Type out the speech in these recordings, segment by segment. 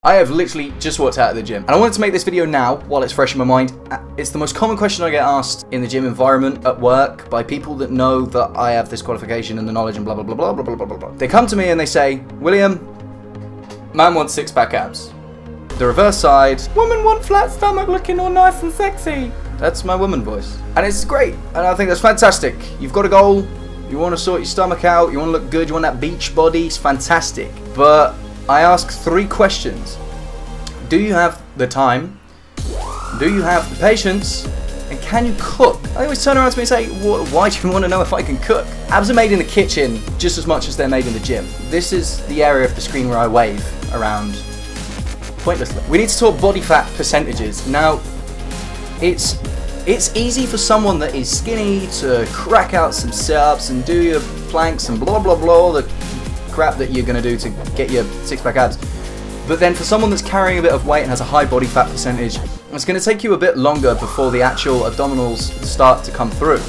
I have literally just walked out of the gym and I wanted to make this video now while it's fresh in my mind. It's the most common question I get asked in the gym environment at work by people that know that I have this qualification and the knowledge and blah blah blah blah blah blah blah blah. They come to me and they say, William, man wants six-pack abs. The reverse side, women want flat stomach looking all nice and sexy. That's my woman voice. And it's great and I think that's fantastic. You've got a goal, you want to sort your stomach out, you want to look good, you want that beach body, it's fantastic. But I ask three questions. Do you have the time? Do you have the patience? And can you cook? I always turn around to me and say, why do you want to know if I can cook? Abs are made in the kitchen just as much as they're made in the gym. This is the area of the screen where I wave around pointlessly. We need to talk body fat percentages. Now, it's easy for someone that is skinny to crack out some sit-ups and do your planks and blah blah blah, all the crap that you're going to do to get your six-pack abs. But then for someone that's carrying a bit of weight and has a high body fat percentage, it's going to take you a bit longer before the actual abdominals start to come through,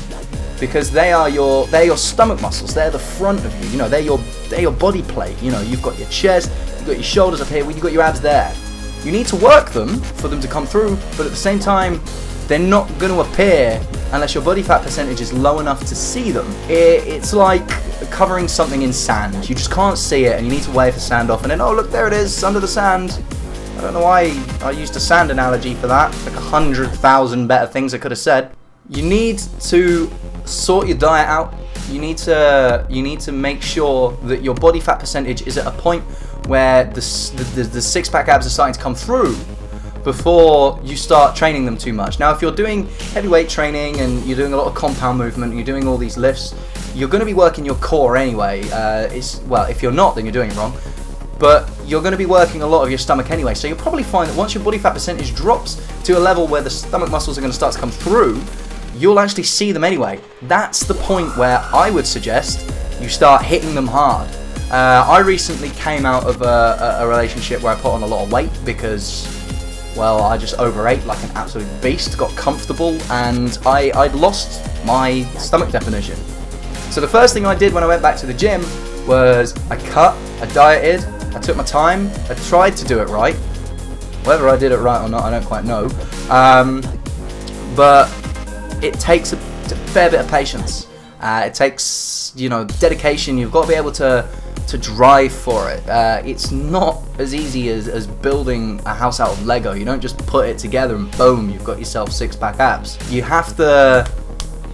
because they are your stomach muscles. They're the front of you. You know, they're your body plate. You know, you've got your chest, you've got your shoulders up here, you've got your abs there. You need to work them for them to come through, but at the same time, they're not going to appear unless your body fat percentage is low enough to see them. It's like covering something in sand. You just can't see it and you need to wave the sand off and then, oh look, there it is, under the sand. I don't know why I used a sand analogy for that. Like 100,000 better things I could have said. You need to sort your diet out. You need to make sure that your body fat percentage is at a point where the six-pack abs are starting to come through before you start training them too much. Now, if you're doing heavyweight training and you're doing a lot of compound movement and you're doing all these lifts, you're going to be working your core anyway. Well, if you're not, then you're doing it wrong. But you're going to be working a lot of your stomach anyway, so you'll probably find that once your body fat percentage drops to a level where the stomach muscles are going to start to come through, you'll actually see them anyway. That's the point where I would suggest you start hitting them hard. I recently came out of a relationship where I put on a lot of weight because, well, I just overate like an absolute beast, got comfortable, and I'd lost my stomach definition. So the first thing I did when I went back to the gym was I cut, I dieted, I took my time, I tried to do it right. Whether I did it right or not, I don't quite know. But it takes a fair bit of patience. It takes, you know, dedication. You've got to be able to drive for it. It's not as easy as building a house out of Lego. You don't just put it together and boom, you've got yourself six-pack abs. You have to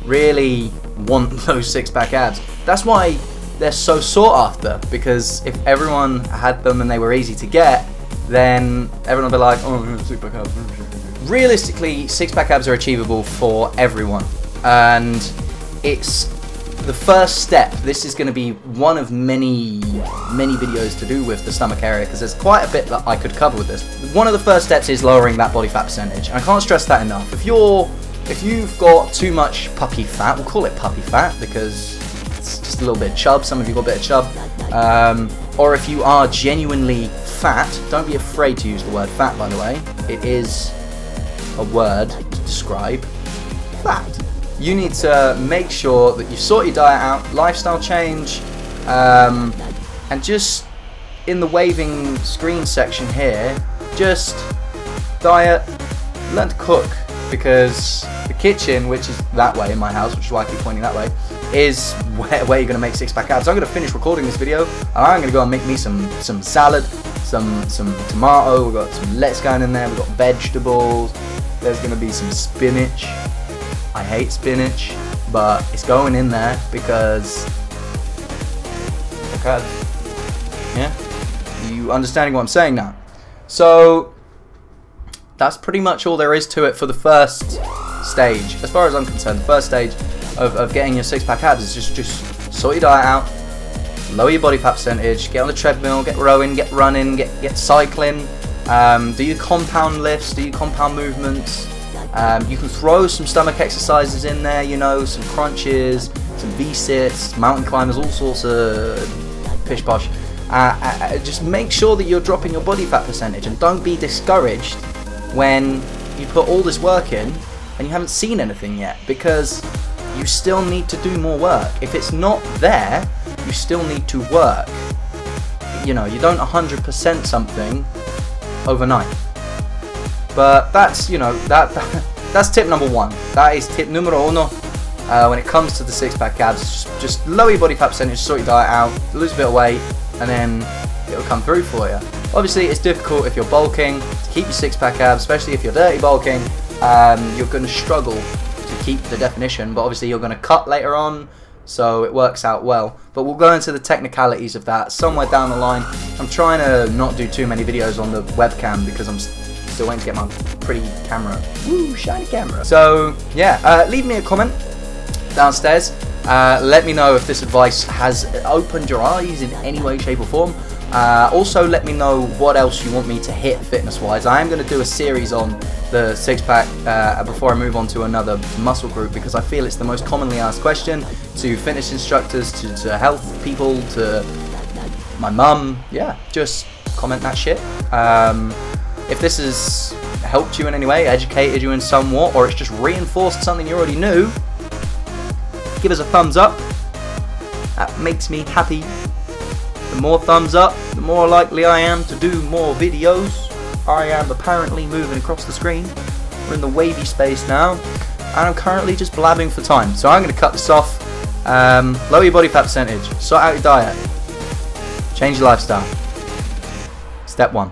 really want those six-pack abs. That's why they're so sought after, because if everyone had them and they were easy to get, then everyone would be like, oh, six-pack abs. Realistically, six-pack abs are achievable for everyone, and it's the first step. This is going to be one of many videos to do with the stomach area, because there's quite a bit that I could cover with this. One of the first steps is lowering that body fat percentage, and I can't stress that enough. If you've got too much puppy fat, we'll call it puppy fat because it's just a little bit of chub, some of you got a bit of chub, or if you are genuinely fat, don't be afraid to use the word fat, by the way. It is a word to describe fat. You need to make sure that you sort your diet out, lifestyle change, and just in the waving screen section here, just diet, learn to cook, because the kitchen, which is that way in my house, which is why I keep pointing that way, is where you're going to make six-pack abs. So I'm going to finish recording this video, and I'm going to go and make me some salad, some tomato, we've got some lettuce going in there, we've got vegetables, there's going to be some spinach. I hate spinach, but it's going in there because, okay, yeah, you understanding what I'm saying now? So that's pretty much all there is to it for the first stage. As far as I'm concerned, the first stage of getting your six-pack abs is just sort your diet out, lower your body fat percentage, get on the treadmill, get rowing, get running, get cycling, do your compound lifts, do your compound movements. You can throw some stomach exercises in there, you know, some crunches, some V-sits, mountain climbers, all sorts of pish posh. Just make sure that you're dropping your body fat percentage, and don't be discouraged when you put all this work in and you haven't seen anything yet, because you still need to do more work. If it's not there, you still need to work. You know, you don't 100% something overnight. But that's, you know, that's tip number 1. That is tip numero uno. When it comes to the six-pack abs, just lower your body fat percentage, sort your diet out, lose a bit of weight, and then it'll come through for you. Obviously, it's difficult if you're bulking to keep your six-pack abs, especially if you're dirty bulking. You're going to struggle to keep the definition, but obviously you're going to cut later on, so it works out well. But we'll go into the technicalities of that somewhere down the line. I'm trying to not do too many videos on the webcam because I'm still waiting to get my pretty camera. Woo, shiny camera. So yeah, leave me a comment downstairs. Let me know if this advice has opened your eyes in any way, shape or form. Also let me know what else you want me to hit fitness wise. I am going to do a series on the six-pack before I move on to another muscle group, because I feel it's the most commonly asked question to fitness instructors, to health people, to my mum. Yeah, just comment that shit. If this has helped you in any way, educated you in somewhat, or it's just reinforced something you already knew, give us a thumbs up. That makes me happy. The more thumbs up, the more likely I am to do more videos. I am apparently moving across the screen. We're in the wavy space now, and I'm currently just blabbing for time. So I'm going to cut this off. Lower your body fat percentage. Sort out your diet. Change your lifestyle. Step 1.